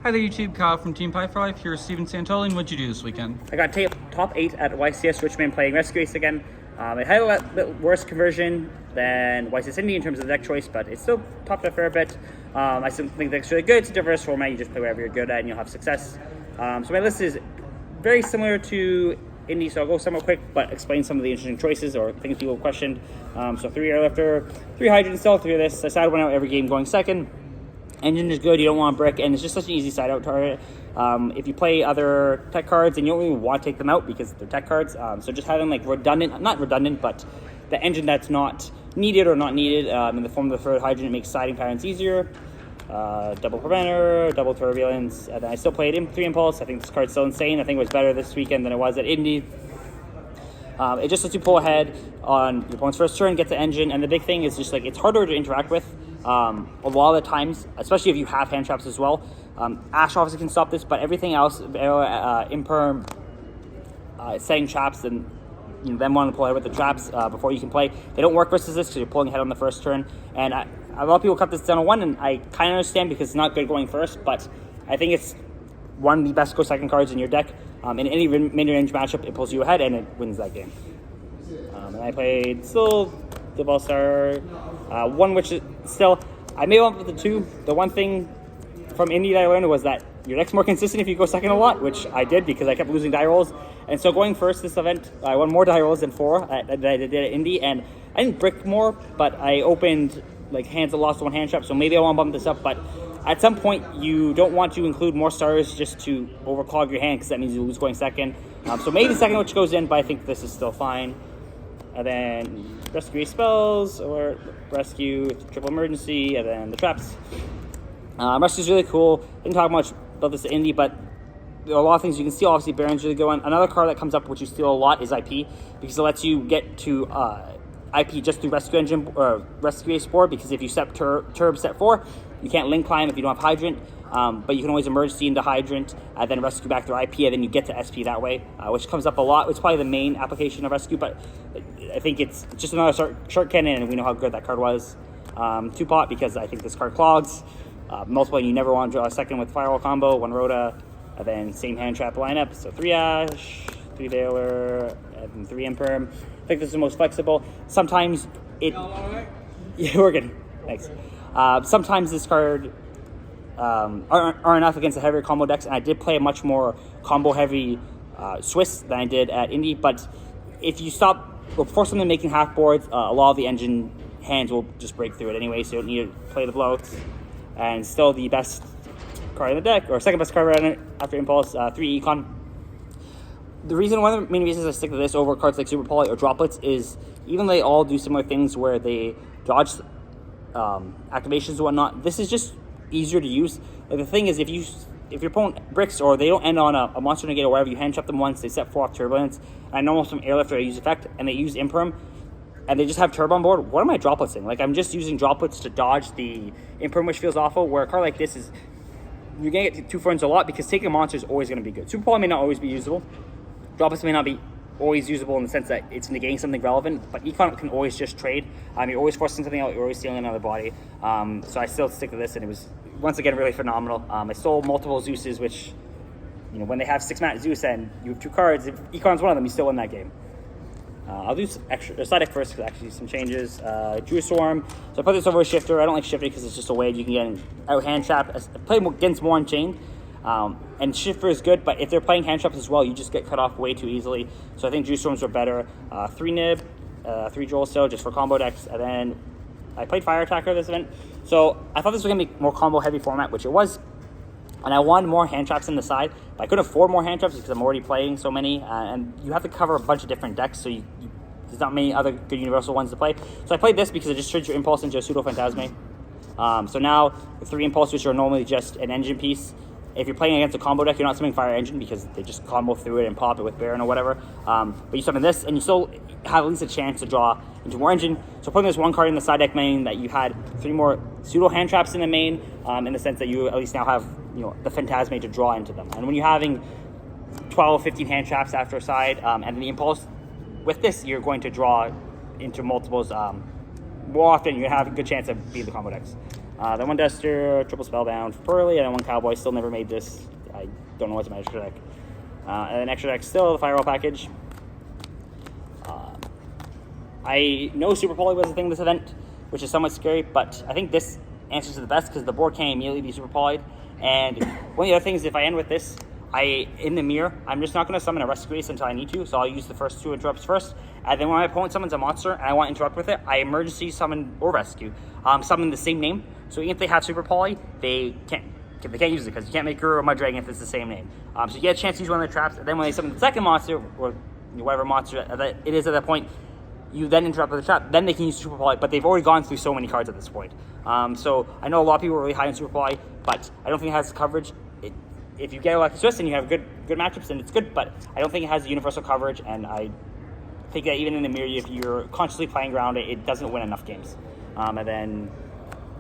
Hi there YouTube, Kyle from Team Pi 5 here with Steven Santoli, and what'd you do this weekend? I got top 8 at Ycs Richmond playing Rescue Ace again. It had a bit worse conversion than Ycs Indy in terms of the deck choice, but it still topped a fair bit. I still think the deck's really good. It's a diverse format, you just play whatever you're good at and you'll have success. So my list is very similar to Indy, so I'll go somewhat quick, but explain some of the interesting choices or things people questioned. So 3 Airlifter, 3 Hydrant still, 3 of this. I side one out every game going second. Engine is good, you don't want a brick, and it's just such an easy side out target. If you play other tech cards and you don't really want to take them out because they're tech cards, so just having like not redundant, but the engine that's not needed or not needed in the form of the third hydrant makes siding patterns easier. Double preventer, double turbulence, and then I still played in 3 impulse. I think this card's still insane. I think it was better this weekend than it was at Indy. It just lets you pull ahead on your opponent's first turn, get the engine, and the big thing is just like it's harder to interact with. A lot of the times, especially if you have hand traps as well. Ash obviously can stop this, but everything else, imperm, setting traps, and them wanting to pull ahead with the traps before you can play, they don't work versus this because you're pulling ahead on the first turn. And a lot of people cut this down to 1, and I kind of understand because it's not good going first, but I think it's one of the best go second cards in your deck. In any mid-range matchup, it pulls you ahead and it wins that game. And I played still the All-Star, one which is still, I made one with the 2. The one thing from Indy that I learned was that your deck's more consistent if you go second a lot, which I did because I kept losing die rolls. And so going first this event, I won more die rolls than 4 that I did at Indy, and I didn't brick more, but I opened like hands that lost 1 hand trap, so maybe I want to bump this up, but at some point you don't want to include more stars just to overclog your hand because that means you lose going second. So maybe second which goes in, but I think this is still fine. And then Rescue Ace spells, or Rescue, Triple Emergency, and then the traps. Rescue is really cool. Didn't talk much about this Indy, but there are a lot of things you can steal. Obviously, Baron's really good one. Another card that comes up which you steal a lot is IP, because it lets you get to IP just through Rescue Engine or Rescue Ace 4, because if you set Turb set 4, you can't link climb if you don't have Hydrant. But you can always emergency into Hydrant, then rescue back through IP, and then you get to SP that way, which comes up a lot. It's probably the main application of Rescue, but I think it's just another short cannon, and we know how good that card was. 2-pot, because I think this card clogs. Multiple, and you never want to draw a second with Firewall combo, 1 Rhoda, and then same hand trap lineup. So 3 Ash, 3 Veiler, and 3 Imperm. I think this is the most flexible. Sometimes it... Yeah, we're good. Thanks. Sometimes this card... aren't enough against the heavier combo decks, and I did play a much more combo heavy Swiss than I did at Indy, but if you force them to making half boards, a lot of the engine hands will just break through it anyway, so you don't need to play the blowouts. And still the best card in the deck, or second best card right after Impulse, 3 Econ. One of the main reasons I stick to this over cards like Super Poly or Droplets is even though they all do similar things where they dodge activations and whatnot, this is just easier to use. Like the thing is, if your opponent bricks or they don't end on a monster negate or whatever, you hand trap them once, they set 4 off Turbulence. And I know from Airlifter I use Effect, and they use Imperm, and they just have Turbo on board. What am I dropletsing? Like, I'm just using droplets to dodge the Imperm, which feels awful, where a card like this is, you're going to get 2 friends a lot because taking a monster is always going to be good. Super Poly may not always be usable. Droplets may not be always usable in the sense that it's negating something relevant, but Econ can always just trade. You're always forcing something out, you're always stealing another body. So I still stick to this, and it was, once again, really phenomenal. I stole multiple Zeuses, which, when they have 6-mat Zeus and you have 2 cards, if Econ's one of them, you still win that game. I'll do side deck first, because actually some changes. Drew Swarm. So I put this over a Shifter. I don't like Shifter because it's just a way you can get out hand trap. Play against more Unchained. And Shifter is good, but if they're playing hand traps as well, you just get cut off way too easily. So I think Drew Storms are better. 3 Nib, 3 Joel still, just for combo decks. And then I played Fire Attacker this event. So I thought this was going to be more combo heavy format, which it was. And I wanted more hand traps in the side, but I couldn't afford more hand traps because I'm already playing so many, and you have to cover a bunch of different decks, so there's not many other good universal ones to play. So I played this because it just turns your Impulse into a Pseudo Phantasme. So now, the 3 Impulse, which are normally just an engine piece, if you're playing against a combo deck, you're not summoning Fire Engine because they just combo through it and pop it with Baron or whatever. But you summon this, and you still have at least a chance to draw into more engine. So putting this 1 card in the side deck meaning that you had 3 more pseudo hand traps in the main, in the sense that you at least now have the Phantasme to draw into them. And when you're having 12, 15 hand traps after a side, and then the Impulse, with this you're going to draw into multiples more often. You're going to have a good chance of beating the combo decks. Then one Duster, triple Spellbound for Pearly, and then one Cowboy. Still never made this. I don't know what's in my extra deck. And then extra deck still the Firewall package. I know Super Poly was a thing this event, which is somewhat scary, but I think this answers to the best because the board can't immediately be Super Polyed. And one of the other things, if I end with this, in the mirror, I'm just not going to summon a Rescue Ace until I need to, so I'll use the first 2 interrupts first. And then when my opponent summons a monster and I want to interrupt with it, I emergency summon or rescue, summon the same name. So even if they have Super Poly, they can't use it because you can't make Guru or Mud Dragon if it's the same name. So you get a chance to use one of the traps, and then when they summon the second monster, or whatever monster that it is at that point, you then interrupt with the trap, then they can use Super Poly, but they've already gone through so many cards at this point. So I know a lot of people are really high on Super Poly, but I don't think it has coverage. If you get a Lucky Swiss and you have good matchups, then it's good, but I don't think it has universal coverage, and I think that even in the mirror, if you're consciously playing around it, it doesn't win enough games. And then,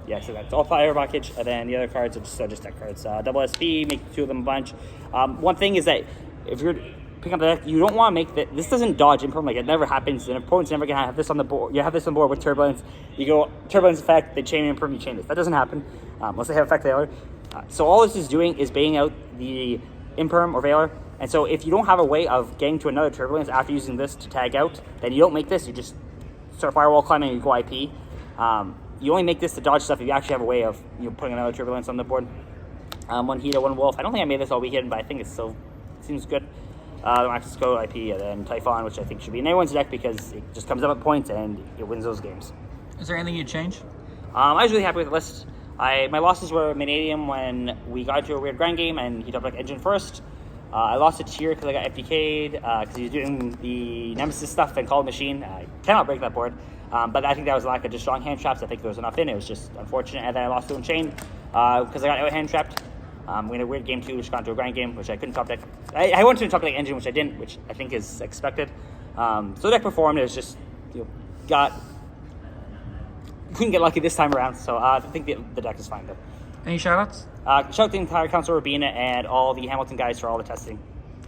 yeah, so that's all Fire package, and then the other cards are just deck cards. Double SP, make 2 of them a bunch. One thing is that if you're picking up the deck, you don't want to make that. This doesn't dodge imperm, like it never happens. An opponent's never gonna have this on the board. You have this on the board with Turbulence. You go Turbulence effect, they chain imperm, you chain this. That doesn't happen unless they have effect Valor. So all this is doing is baiting out the imperm or Valor. And so if you don't have a way of getting to another Turbulence after using this to tag out, then you don't make this. You just start Firewall climbing and you go IP. You only make this to dodge stuff if you actually have a way of putting another Turbulence on the board. One Hito, one Wolf. I don't think I made this all weekend, but I think it seems good. Access Code, IP, and then Typhon, which I think should be in everyone's deck because it just comes up at points and it wins those games. Is there anything you'd change? I was really happy with the list. My losses were Vanadium when we got into a weird grind game and he dropped like Engine first. I lost a tier because I got FDK'd because he was doing the Nemesis stuff and Called Machine. I cannot break that board. But I think that was a lack of just strong hand traps. I think there was enough in it. It was just unfortunate. And then I lost to Unchained because I got out hand trapped. We had a weird game too, which got into a grind game, which I couldn't top deck. I wanted to top deck Engine, which I didn't, which I think is expected. So the deck performed. It was just couldn't get lucky this time around. So I think the deck is fine though. Any shoutouts? Shout out to the entire Council Urbina and all the Hamilton guys for all the testing.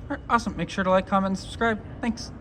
All right, awesome. Make sure to like, comment, and subscribe. Thanks.